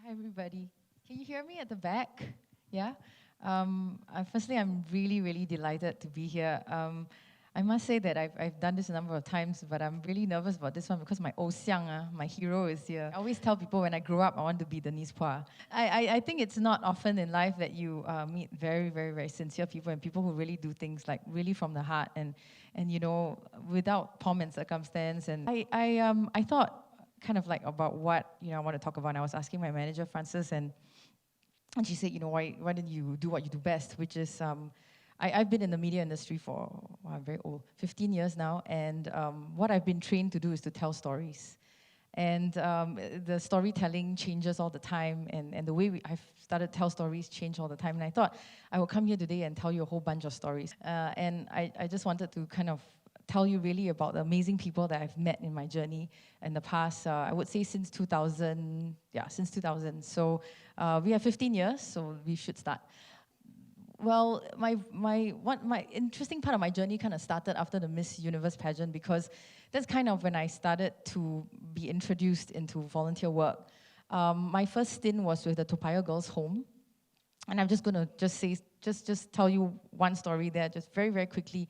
Hi, everybody. Can you hear me at the back? Yeah? Firstly, I'm really, really delighted to be here. I must say that I've done this a number of times, but I'm really nervous about this one because my xiang, my hero, is here. I always tell people when I grow up, I want to be Denise Pua. I think it's not often in life that you meet very, very, very sincere people and people who really do things like really from the heart and you know, without pomp and circumstance. And I thought kind of like about what I want to talk about. And I was asking my manager Frances, and she said, why didn't you do what you do best, which is I've been in the media industry for I'm very old, 15 years now, and what I've been trained to do is to tell stories. And the storytelling changes all the time, and the way I've started to tell stories change all the time. And I thought I would come here today and tell you a whole bunch of stories. And I just wanted to kind of tell you really about the amazing people that I've met in my journey in the past, I would say since 2000, since 2000. So we have 15 years, so we should start. Well, my interesting part of my journey kind of started after the Miss Universe pageant, because that's kind of when I started to be introduced into volunteer work. My first stint was with the Toa Payoh Girls' Home, and I'm just going to just tell you one story there, just very, very quickly.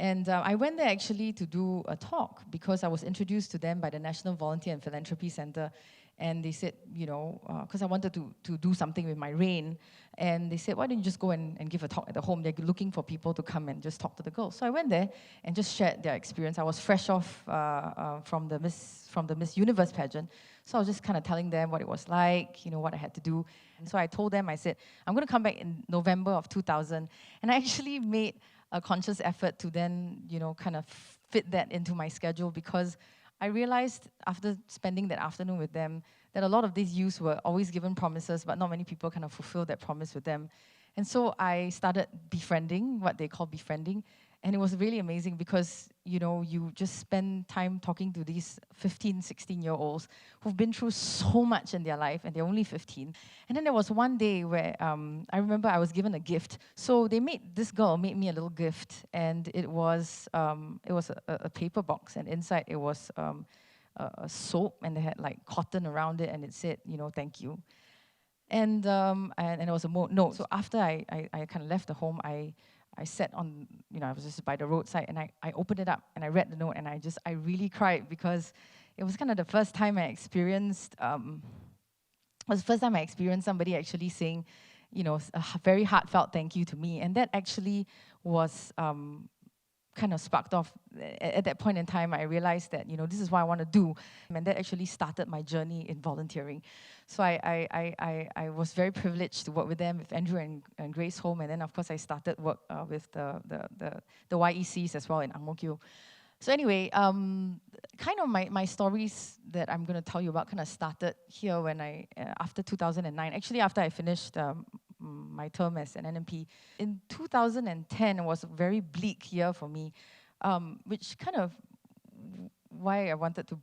And I went there actually to do a talk because I was introduced to them by the National Volunteer and Philanthropy Center. And they said, because I wanted to do something with my rain. And they said, why don't you just go and give a talk at the home? They're looking for people to come and just talk to the girls. So I went there and just shared their experience. I was fresh off from the Miss Universe pageant. So I was just kind of telling them what it was like, what I had to do. And so I told them, I said, I'm going to come back in November of 2000. And I actually made a conscious effort to then, kind of fit that into my schedule, because I realized after spending that afternoon with them that a lot of these youths were always given promises, but not many people kind of fulfill that promise with them. And so I started befriending, what they call befriending. And it was really amazing because, you just spend time talking to these 15, 16-year-olds who've been through so much in their life, and they're only 15. And then there was one day where I remember I was given a gift. So this girl made me a little gift, and it was a paper box, and inside it was a soap, and they had like cotton around it, and it said, thank you. And it was a note. So after I kind of left the home, I sat on, I was just by the roadside, and I opened it up and I read the note, and I really cried, because it was kind of the first time I experienced, somebody actually saying, a very heartfelt thank you to me. And that actually was kind of sparked off. At that point in time, I realized that, this is what I want to do. And that actually started my journey in volunteering. So I was very privileged to work with them, with Andrew and Grace Home. And then, of course, I started work with the YECs as well in Ang Mo Kio. So anyway, kind of my stories that I'm going to tell you about kind of started here when after 2009, actually after I finished my term as an NMP. In 2010, it was a very bleak year for me, which kind of why I wanted to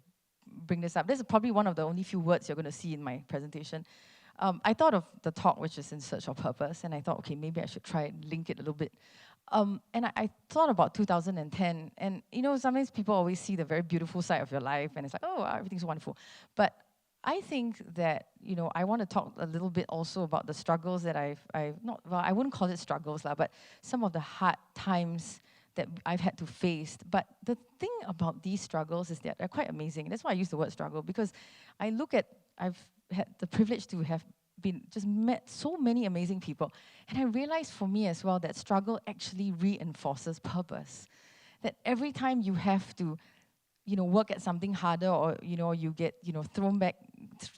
bring this up. This is probably one of the only few words you're going to see in my presentation. I thought of the talk, which is In Search of Purpose, and I thought, okay, maybe I should try and link it a little bit. And I thought about 2010, and sometimes people always see the very beautiful side of your life, and it's like, oh, everything's wonderful. But I think that, I want to talk a little bit also about the struggles that I wouldn't call it struggles, but some of the hard times that I've had to face. But the thing about these struggles is that they're quite amazing. That's why I use the word struggle, because I've had the privilege to have just met so many amazing people. And I realized for me as well that struggle actually reinforces purpose. That every time you have to, work at something harder, or, you get,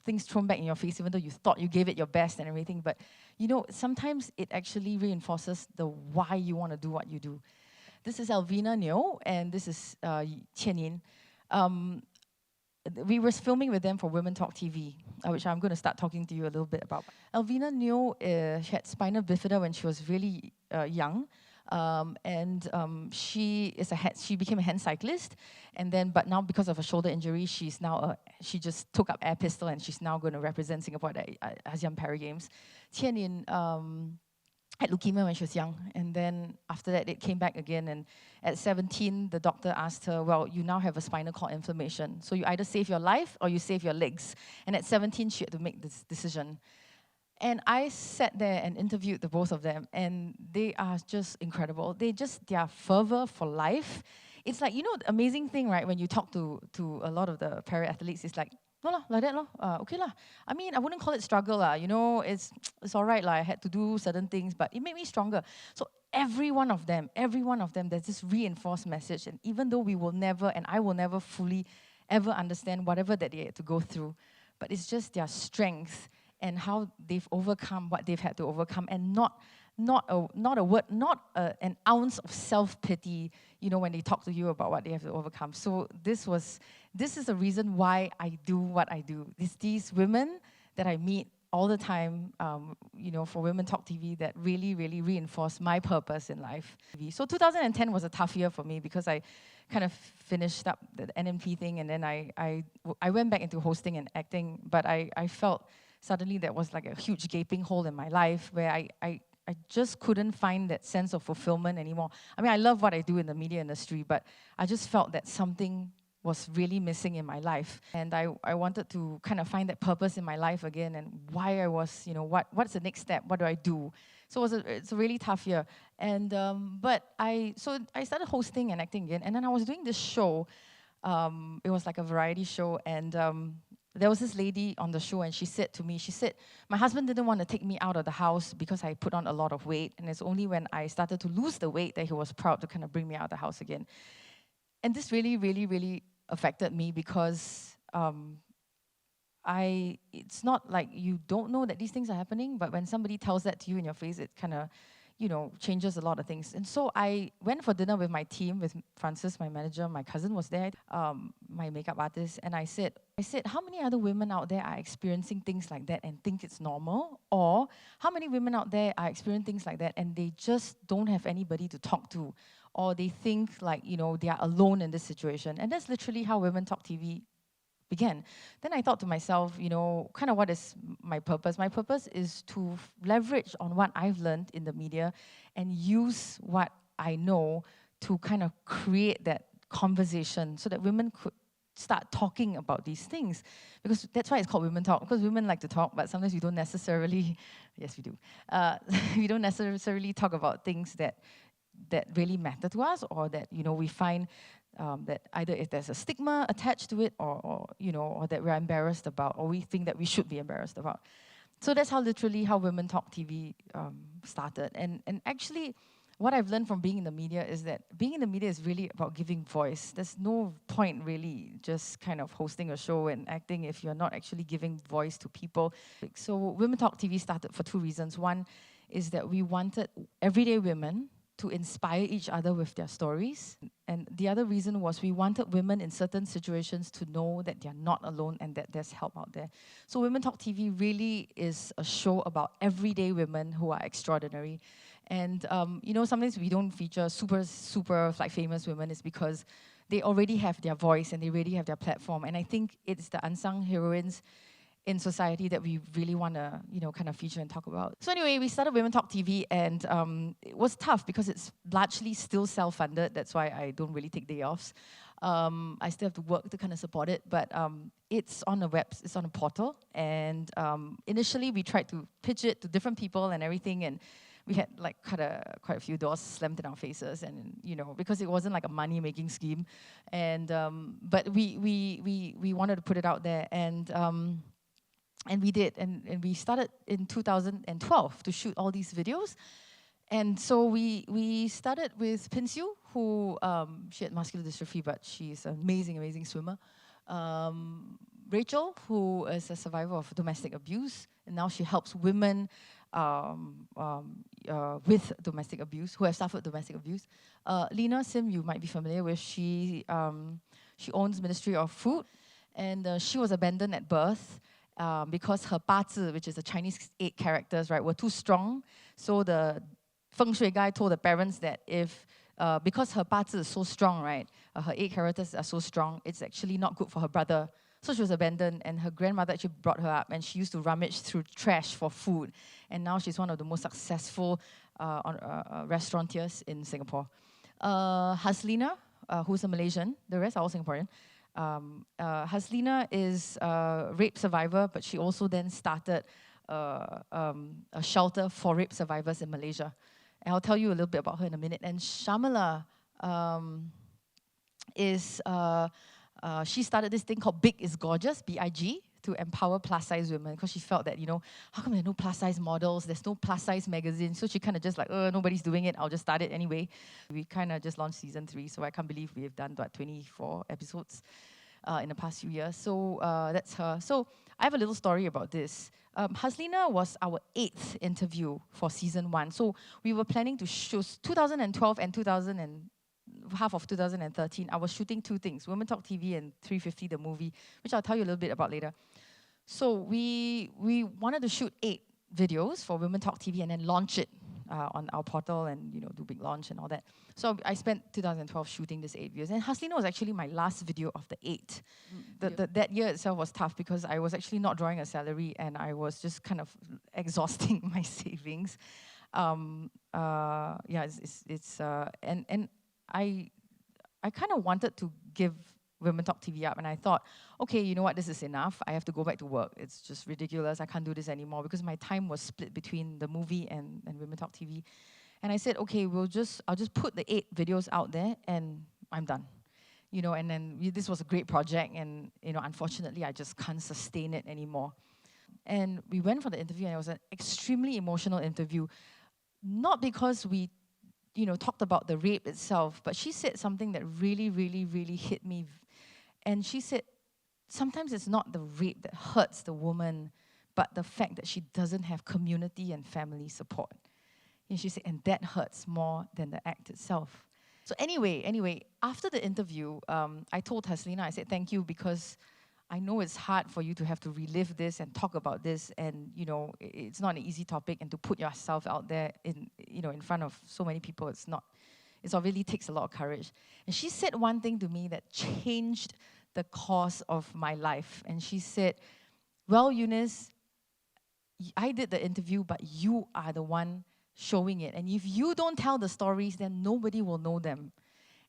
things thrown back in your face, even though you thought you gave it your best and everything. But, sometimes it actually reinforces the why you want to do what you do. This is Elvina Neo, and this is Qian Yin. We were filming with them for WomenTalkTV, which I'm going to start talking to you a little bit about. Elvina Neo she had spinal bifida when she was really young. She became a hand cyclist, but now because of a shoulder injury, she just took up air pistol, and she's now going to represent Singapore at the ASEAN Para Games. Qian Yin had leukemia when she was young. And then after that, it came back again. And at 17, the doctor asked her, well, you now have a spinal cord inflammation. So you either save your life or you save your legs. And at 17, she had to make this decision. And I sat there and interviewed the both of them, and they are just incredible. Their fervor for life. It's like, you know, the amazing thing, right, when you talk to a lot of the para-athletes, it's like, no lah, like that lah, okay lah. I mean, I wouldn't call it struggle lah, you know, it's all right lah, I had to do certain things, but it made me stronger. So every one of them, there's this reinforced message, and even though we will never, and I will never fully ever understand whatever that they had to go through, but it's just their strength and how they've overcome what they've had to overcome, and not an ounce of self-pity, you know, when they talk to you about what they have to overcome. So this is the reason why I do what I do. It's these women that I meet all the time, you know, for Women Talk TV that really, really reinforce my purpose in life. So 2010 was a tough year for me because I kind of finished up the NMP thing, and then I went back into hosting and acting, but I felt suddenly there was like a huge gaping hole in my life where I just couldn't find that sense of fulfillment anymore. I mean, I love what I do in the media industry, but I just felt that something was really missing in my life. And I wanted to kind of find that purpose in my life again, and why I was, you know, what's the next step? What do I do? So it's a really tough year. And but I started hosting and acting again, and then I was doing this show. It was like a variety show, and there was this lady on the show, and she said to me, my husband didn't want to take me out of the house because I put on a lot of weight, and it's only when I started to lose the weight that he was proud to kind of bring me out of the house again. And this really, really, really affected me because it's not like you don't know that these things are happening, but when somebody tells that to you in your face, it kind of, you know, changes a lot of things. And so I went for dinner with my team, with Francis, my manager, my cousin was there, my makeup artist, and I said, how many other women out there are experiencing things like that and think it's normal? Or how many women out there are experiencing things like that and they just don't have anybody to talk to? Or they think like, you know, they are alone in this situation. And that's literally how Women Talk TV began. Then I thought to myself, you know, kind of what is my purpose? My purpose is to leverage on what I've learned in the media and use what I know to kind of create that conversation so that women could start talking about these things. Because that's why it's called Women Talk, because women like to talk, but sometimes we don't necessarily, yes we do, we don't necessarily talk about things that really matter to us, or that, you know, we find that either if there's a stigma attached to it, or you know, or that we're embarrassed about, or we think that we should be embarrassed about. So that's literally how Women Talk TV started. And actually, what I've learned from being in the media is that being in the media is really about giving voice. There's no point really just kind of hosting a show and acting if you're not actually giving voice to people. So Women Talk TV started for two reasons. One is that we wanted everyday women to inspire each other with their stories. And the other reason was we wanted women in certain situations to know that they're not alone and that there's help out there. So Women Talk TV really is a show about everyday women who are extraordinary. And you know, sometimes we don't feature super like famous women is because they already have their voice and they already have their platform. And I think it's the unsung heroines in society that we really want to, you know, kind of feature and talk about. So anyway, we started Women Talk TV, and it was tough because it's largely still self-funded. That's why I don't really take day offs. I still have to work to kind of support it, but it's on a portal, and initially we tried to pitch it to different people and everything, and we had like quite a few doors slammed in our faces, and you know, because it wasn't like a money-making scheme, and but we wanted to put it out there, and we did, and we started in 2012 to shoot all these videos. And so we started with Pinsiu, who, she had muscular dystrophy, but she's an amazing, amazing swimmer. Rachel, who is a survivor of domestic abuse, and now she helps women with domestic abuse, who have suffered domestic abuse. Lena Sim, you might be familiar with, she owns Ministry of Food, and she was abandoned at birth. Because her 八字, which is the Chinese 8 characters, right, were too strong. So the feng shui guy told the parents that if, because her 八字is so strong, right, her 8 characters are so strong, it's actually not good for her brother. So she was abandoned, and her grandmother actually brought her up, and she used to rummage through trash for food. And now she's one of the most successful restaurateurs in Singapore. Haslina, who's a Malaysian, the rest are all Singaporean. Haslina is a rape survivor, but she also then started a shelter for rape survivors in Malaysia. And I'll tell you a little bit about her in a minute. And Shamala she started this thing called Big is Gorgeous, B-I-G, to empower plus-size women, because she felt that, how come there are no plus-size models, there's no plus-size magazine, so she kind of just like, nobody's doing it, I'll just start it anyway. We kind of just launched season 3, so I can't believe we've done, 24 episodes in the past few years. So that's her. So I have a little story about this. Haslina was our 8th interview for season 1. So we were planning to shoot 2012 and half of 2013, I was shooting 2 things, Women Talk TV and 350 the movie, which I'll tell you a little bit about later. So we wanted to shoot 8 videos for Women Talk TV and then launch it on our portal and do big launch and all that. So I spent 2012 shooting these 8 videos, and Haslina was actually my last video of the 8. That year itself was tough because I was actually not drawing a salary and I was just kind of exhausting my savings. I kind of wanted to give Women Talk TV up, and I thought, okay, you know what, this is enough. I have to go back to work. It's just ridiculous. I can't do this anymore, because my time was split between the movie and Women Talk TV. And I said, okay, I'll just put the 8 videos out there, and I'm done. And then this was a great project, and unfortunately, I just can't sustain it anymore. And we went for the interview, and it was an extremely emotional interview, not because we talked about the rape itself, but she said something that really, really, really hit me. And she said, sometimes it's not the rape that hurts the woman, but the fact that she doesn't have community and family support. And she said, and that hurts more than the act itself. So anyway, after the interview, I told Haslina, I said, thank you, because I know it's hard for you to have to relive this and talk about this, and it's not an easy topic, and to put yourself out there in front of so many people, it obviously takes a lot of courage. And she said one thing to me that changed the course of my life. And she said, well, Eunice, I did the interview, but you are the one showing it. And if you don't tell the stories, then nobody will know them.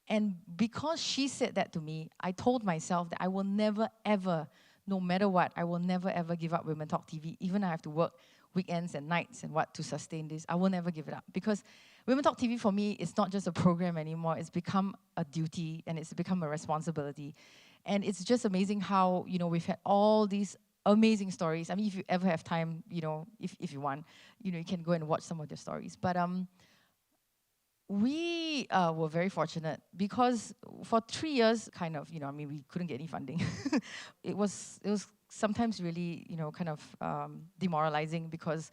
And because she said that to me, I told myself that I will never, ever, no matter what, I will never, ever give up Women Talk TV. Even if I have to work weekends and nights and to sustain this, I will never give it up. Because Women Talk TV for me is not just a program anymore. It's become a duty, and it's become a responsibility. And it's just amazing how, we've had all these amazing stories. I mean, if you ever have time, if you want, you can go and watch some of their stories. But we were very fortunate, because for 3 years, we couldn't get any funding. It was sometimes really, kind of demoralizing, because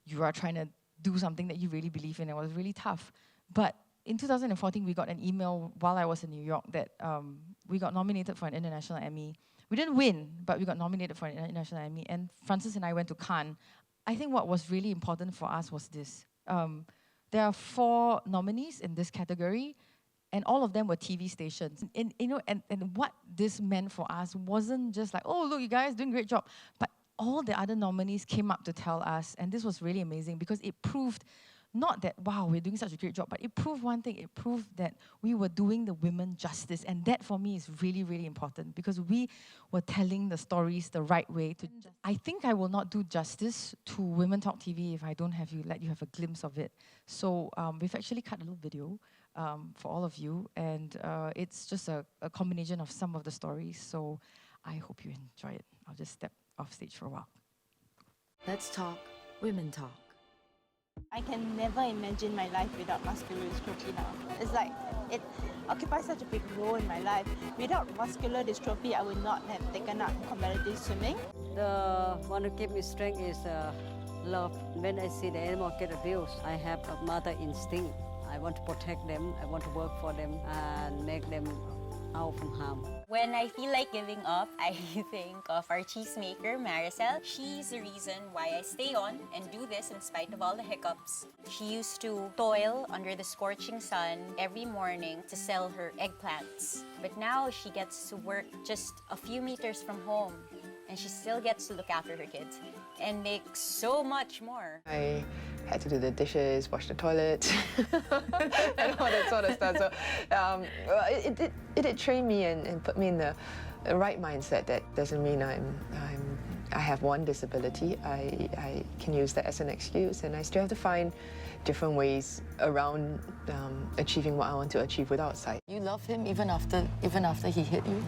you are trying to do something that you really believe in. It was really tough. But in 2014, we got an email while I was in New York that we got nominated for an international Emmy. We didn't win, but we got nominated for an international Emmy. And Francis and I went to Cannes. I think what was really important for us was this. There are 4 nominees in this category, and all of them were TV stations. And what this meant for us wasn't just like, oh, look, you guys doing a great job. But all the other nominees came up to tell us, and this was really amazing, because it proved not that, wow, we're doing such a great job, but it proved one thing. It proved that we were doing the women justice. And that, for me, is really, really important, because we were telling the stories the right way. I think I will not do justice to Women Talk TV if I don't let you have a glimpse of it. So we've actually cut a little video for all of you, and it's just a combination of some of the stories. So I hope you enjoy it. I'll just step off stage for a while. Let's talk Women Talk. I can never imagine my life without muscular dystrophy now. It's like it occupies such a big role in my life. Without muscular dystrophy, I would not have taken up competitive swimming. The one who gives me strength is love. When I see the animal get abused, I have a mother instinct. I want to protect them, I want to work for them and make them out from harm. When I feel like giving up, I think of our cheesemaker, Maricel. She's the reason why I stay on and do this in spite of all the hiccups. She used to toil under the scorching sun every morning to sell her eggplants. But now she gets to work just a few meters from home, and she still gets to look after her kids and make so much more. I had to do the dishes, wash the toilet, and all that sort of stuff. So it did train me and put me in the right mindset. That doesn't mean I have one disability. I can use that as an excuse, and I still have to find different ways around achieving what I want to achieve without sight. You love him even after he hit you?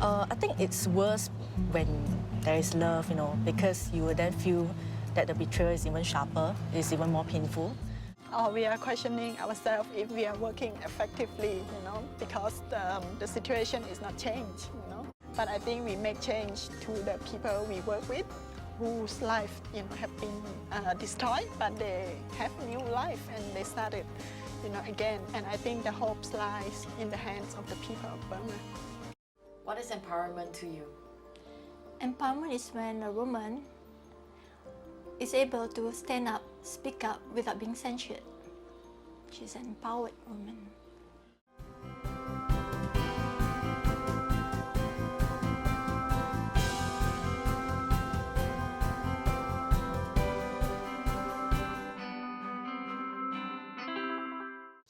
I think it's worse when there is love, because you will then feel that the betrayal is even sharper, is even more painful. We are questioning ourselves if we are working effectively, because the situation is not changed, But I think we make change to the people we work with, whose life, have been destroyed, but they have new life and they started, again. And I think the hope lies in the hands of the people of Burma. What is empowerment to you? Empowerment is when a woman is able to stand up, speak up without being censured. She's an empowered woman.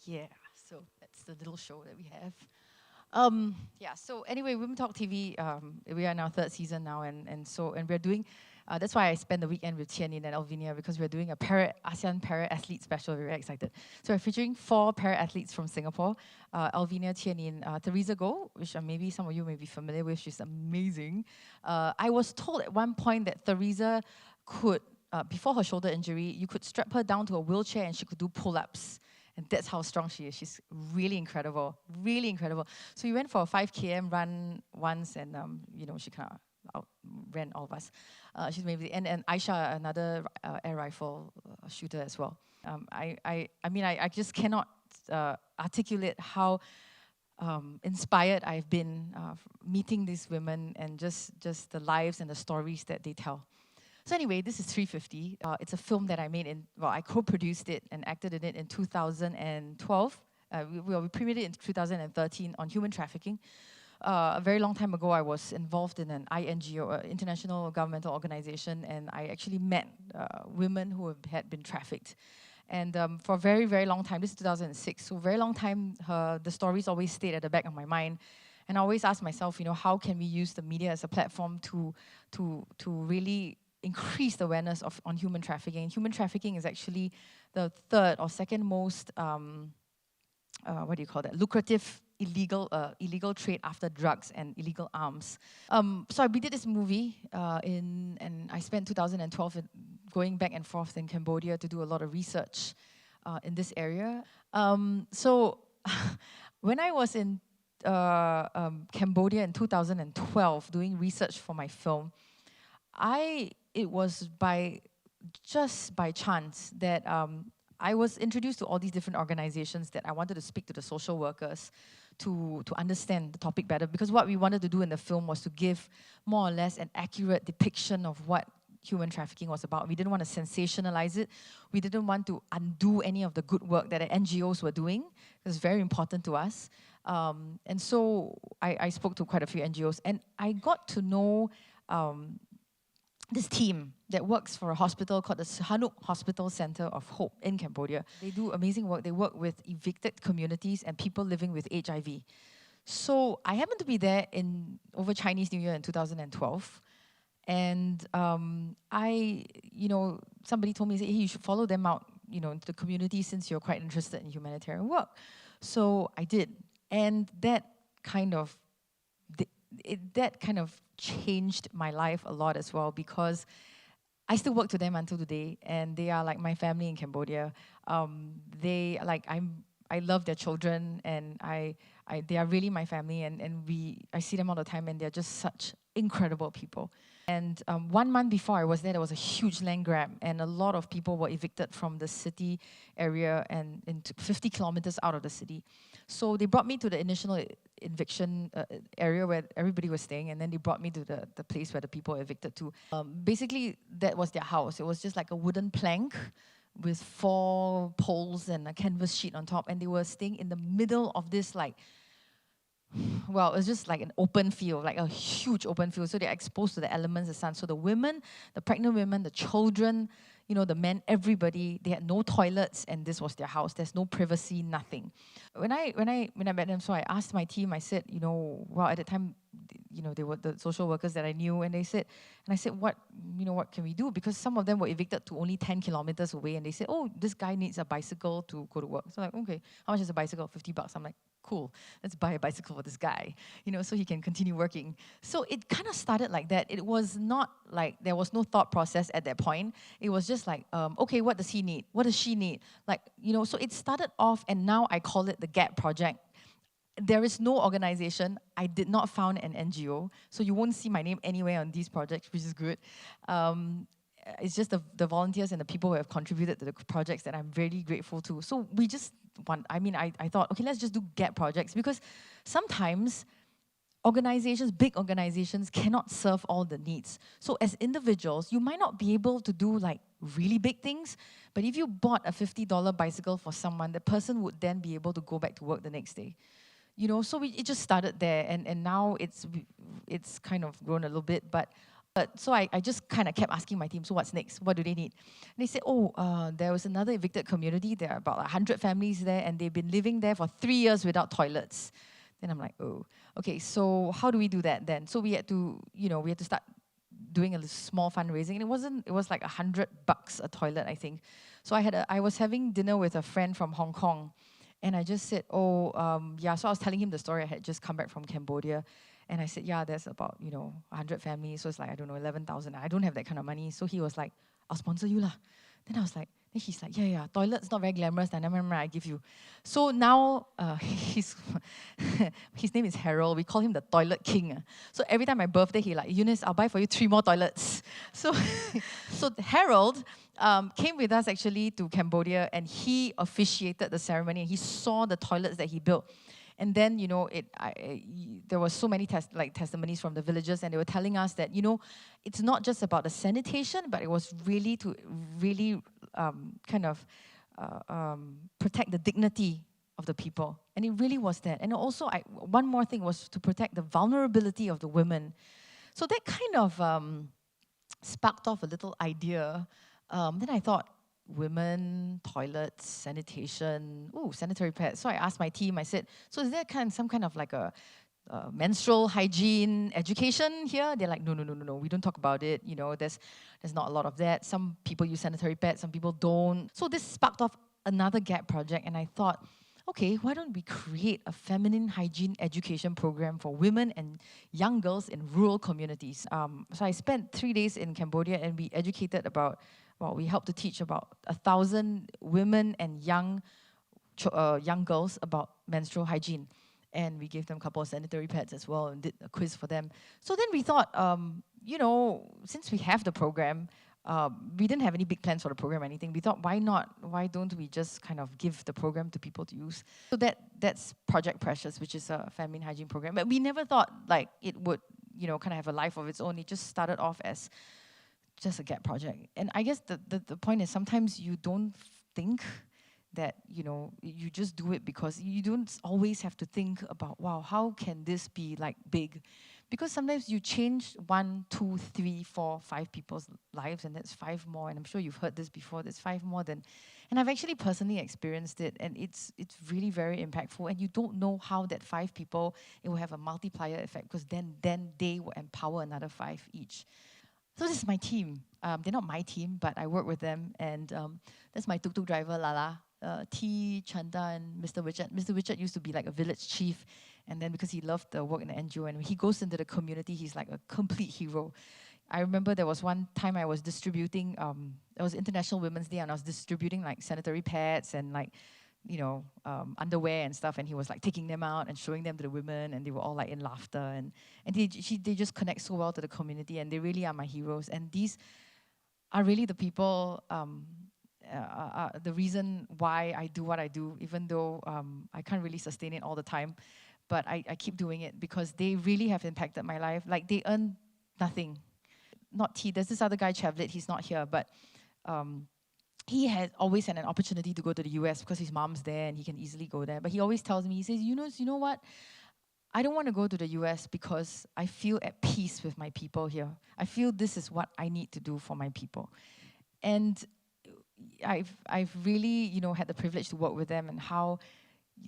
Yeah, so that's the little show that we have. Yeah, so anyway, Women Talk TV, we are in our third season now, and we're doing, that's why I spent the weekend with Tianyin and Alvinia, because we're doing a ASEAN para-athlete special. We're very excited. So we're featuring 4 para-athletes from Singapore, Alvinia, Tianyin, Teresa Goh, which maybe some of you may be familiar with. She's amazing. I was told at one point that Teresa could, before her shoulder injury, you could strap her down to a wheelchair and she could do pull-ups. And that's how strong she is. She's really incredible, really incredible. So we went for a 5 km run once, and she kind of outran all of us. She's maybe and Aisha, another air rifle shooter as well. I mean, I just cannot articulate how inspired I've been meeting these women and just the lives and the stories that they tell. So anyway, this is 350. It's a film that I made I co-produced it and acted in it in 2012. We premiered it in 2013 on human trafficking. A very long time ago, I was involved in an INGO, international governmental organization, and I actually met women who had been trafficked. And for a very, very long time, this is 2006, so very long time, the stories always stayed at the back of my mind. And I always asked myself, how can we use the media as a platform to really increase the awareness on human trafficking. Human trafficking is actually the third or second most, lucrative illegal trade after drugs and illegal arms. So we did this movie and I spent 2012 going back and forth in Cambodia to do a lot of research in this area. So when I was in Cambodia in 2012 doing research for my film, it was just by chance that I was introduced to all these different organizations that I wanted to speak to the social workers to understand the topic better, because what we wanted to do in the film was to give more or less an accurate depiction of what human trafficking was about. We didn't want to sensationalize it. We didn't want to undo any of the good work that the NGOs were doing. It was very important to us. And so I spoke to quite a few NGOs, and I got to know this team that works for a hospital called the Sihanouk Hospital Center of Hope in Cambodia. They do amazing work. They work with evicted communities and people living with HIV. So I happened to be there over Chinese New Year in 2012. And somebody told me, hey, you should follow them out, into the community since you're quite interested in humanitarian work. So I did. And that kind of changed my life a lot as well, because I still work to them until today, and they are like my family in Cambodia. I love their children, and they are really my family, and I see them all the time, and they're just such incredible people. And 1 month before I was there was a huge land grab, and a lot of people were evicted from the city area and into 50 kilometers out of the city. So they brought me to the initial eviction area where everybody was staying, and then they brought me to the place where the people were evicted to. Basically, that was their house. It was just like a wooden plank with 4 poles and a canvas sheet on top, and they were staying in the middle of this it was just like an open field, like a huge open field. So they're exposed to the elements, the sun. So the women, the pregnant women, the children, the men, everybody, they had no toilets, and this was their house. There's no privacy, nothing. When I met them, so I asked my team, I said, well, at the time, they were the social workers that I knew, and I said, what can we do? Because some of them were evicted to only 10 kilometers away, and they said, oh, this guy needs a bicycle to go to work. So I'm like, okay, how much is a bicycle? $50. I'm like, cool, let's buy a bicycle for this guy, so he can continue working. So it kind of started like that. It was not like there was no thought process at that point. It was just like, okay, what does he need? What does she need? So it started off, and now I call it the GAP project. There is no organization. I did not found an NGO, so you won't see my name anywhere on these projects, which is good. It's just the volunteers and the people who have contributed to the projects that I'm really grateful to. So we just I thought, okay, let's just do GAP projects, because sometimes big organizations cannot serve all the needs. So as individuals, you might not be able to do really big things, but if you bought a $50 bicycle for someone, the person would then be able to go back to work the next day. So it just started there, and now it's kind of grown a little bit, but so I just kind of kept asking my team, so what's next? What do they need? And they said, there was another evicted community. There are about 100 families there, and they've been living there for 3 years without toilets. Then I'm like, oh, okay, so how do we do that then? So we had to, start doing a small fundraising, and it was like $100 a toilet, I think. So I was having dinner with a friend from Hong Kong, and I just said, so I was telling him the story. I had just come back from Cambodia. And I said, yeah, there's about, 100 families. So it's like, I don't know, 11,000. I don't have that kind of money. So he was like, I'll sponsor you lah. Then he's like, yeah, toilet's not very glamorous. I give you. So now, his name is Harold. We call him the Toilet King. So every time my birthday, he Eunice, I'll buy for you 3 more toilets. So Harold came with us actually to Cambodia, and he officiated the ceremony. And he saw the toilets that he built. And then, there were so many testimonies from the villagers, and they were telling us that, it's not just about the sanitation, but it was really to protect the dignity of the people. And it really was that. And also, one more thing was to protect the vulnerability of the women. So that kind of sparked off a little idea. Then I thought, women, toilets, sanitation, sanitary pads. So I asked my team, I said, so is there some kind of like a menstrual hygiene education here? They're like, no, we don't talk about it. There's not a lot of that. Some people use sanitary pads, some people don't. So this sparked off another GAP project, and I thought, okay, why don't we create a feminine hygiene education program for women and young girls in rural communities? So I spent 3 days in Cambodia, and we educated we helped to teach about 1,000 women and young girls about menstrual hygiene. And we gave them a couple of sanitary pads as well, and did a quiz for them. So then we thought, since we have the program, we didn't have any big plans for the program or anything. We thought, why not? Why don't we just kind of give the program to people to use? So that's Project Precious, which is a feminine hygiene program. But we never thought it would, kind of have a life of its own. It just started off as just a GAP project. And I guess the point is, sometimes you don't think that, you just do it, because you don't always have to think about, wow, how can this be big? Because sometimes you change 1, 2, 3, 4, 5 people's lives, and that's 5 more. And I'm sure you've heard this before. There's 5 more than, and I've actually personally experienced it, and it's really very impactful. And you don't know how that 5 people, it will have a multiplier effect, because then they will empower another 5 each. So this is my team. They're not my team, but I work with them, and that's my tuk-tuk driver, Lala, T, Chanda, and Mr. Richard. Mr. Richard used to be like a village chief, and then because he loved the work in the NGO, and when he goes into the community, he's like a complete hero. I remember there was one time I was distributing, it was International Women's Day, and I was distributing sanitary pads and underwear and stuff, and he was taking them out and showing them to the women, and they were all in laughter, and they just connect so well to the community, and they really are my heroes. And these are really the people, the reason why I do what I do, even though I can't really sustain it all the time, but I keep doing it because they really have impacted my life. They earn nothing. Not T, there's this other guy, Chavlit, he's not here, but he had always had an opportunity to go to the US because his mom's there and he can easily go there. But he always tells me, he says, Eunice, you know what? I don't want to go to the US because I feel at peace with my people here. I feel this is what I need to do for my people. And I've really, had the privilege to work with them and how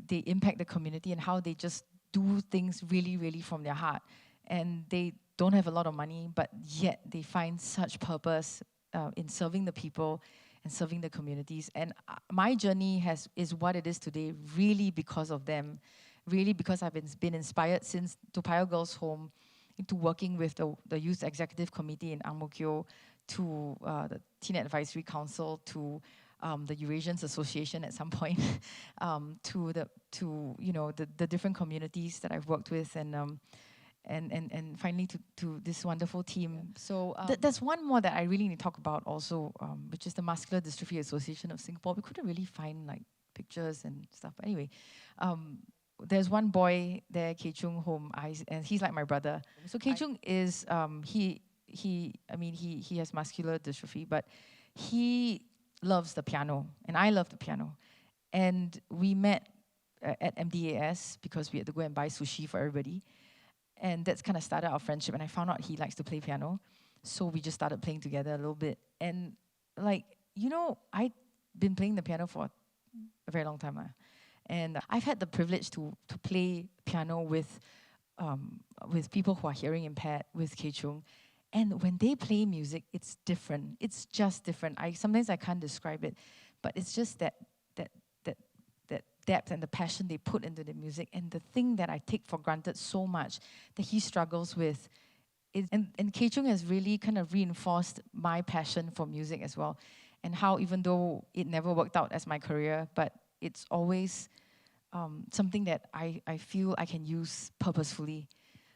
they impact the community and how they just do things really, really from their heart. And they don't have a lot of money, but yet they find such purpose in serving the people and serving the communities. And my journey is what it is today, really because of them, really because I've been inspired since Toa Payoh Girls' Home into working with the Youth Executive Committee in Ang Mo Kio, to the Teen Advisory Council, to the Eurasians Association at some point, to the different communities that I've worked with, and finally to this wonderful team. So there's one more that I really need to talk about also, which is the Muscular Dystrophy Association of Singapore. We couldn't really find like pictures and stuff. But anyway, there's one boy there, Kei Chung, and he's like my brother. So Kei Chung is he has muscular dystrophy, but he loves the piano, and I love the piano. And we met at MDAS because we had to go and buy sushi for everybody. And that's kind of started our friendship, and I found out he likes to play piano. So we just started playing together a little bit. And I've been playing the piano for a very long time. And I've had the privilege to play piano with people who are hearing impaired, with Kei Chung. And when they play music, it's different. It's just different. Sometimes I can't describe it, but it's just that depth and the passion they put into the music. And the thing that I take for granted so much that he struggles with is, and Kei Chung has really kind of reinforced my passion for music as well. And how, even though it never worked out as my career, but it's always something that I feel I can use purposefully.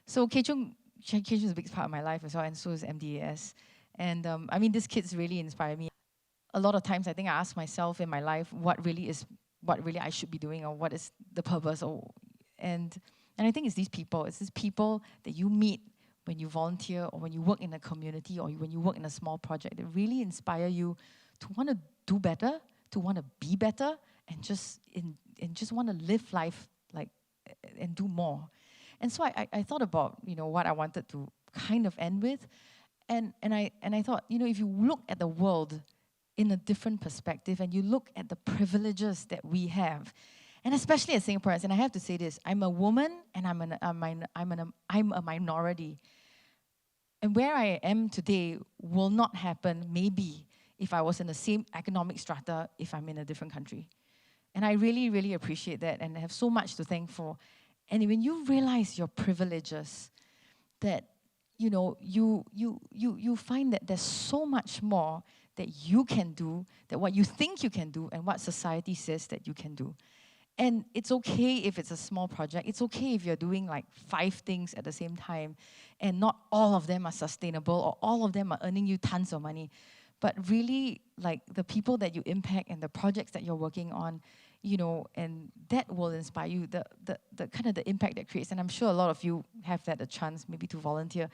So Kei Chung is a big part of my life as well, and so is MDAS. And these kids really inspire me. A lot of times I think I ask myself in my life what really I should be doing, or what is the purpose, and I think it's these people that you meet when you volunteer, or when you work in a community, or when you work in a small project, that really inspire you to want to do better, to want to be better, and just want to live life and do more. And so I thought about what I wanted to kind of end with, and I thought, if you look at the world in a different perspective, and you look at the privileges that we have, and especially as Singaporeans, and I have to say this, I'm a woman and I'm a minority, and where I am today will not happen maybe if I was in the same economic strata if I'm in a different country. And I really, really appreciate that, and I have so much to thank for. And when you realize your privileges, that you find that there's so much more that you can do, that what you think you can do and what society says that you can do. And it's okay if it's a small project. It's okay if you're doing like 5 things at the same time and not all of them are sustainable, or all of them are earning you tons of money. But really, like, the people that you impact and the projects that you're working on, and that will inspire you, the kind of the impact that creates. And I'm sure a lot of you have had a chance maybe to volunteer.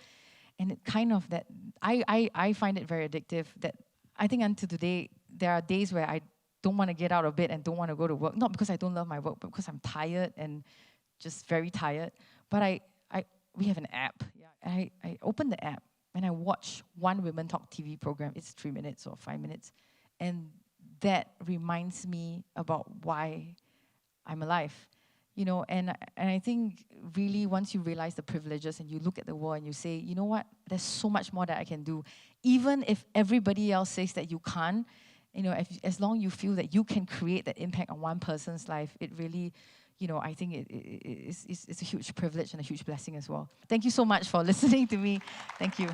And it kind of that, I find it very addictive, that I think until today, there are days where I don't want to get out of bed and don't want to go to work. Not because I don't love my work, but because I'm tired and just very tired. But we have an app. I open the app and I watch one Women Talk TV program. It's 3 minutes or 5 minutes. And that reminds me about why I'm alive. And I think really once you realize the privileges and you look at the world and you say, you know what, there's so much more that I can do. Even if everybody else says that you can't, as long as you feel that you can create that impact on one person's life, it really, I think it's a huge privilege and a huge blessing as well. Thank you so much for listening to me. Thank you.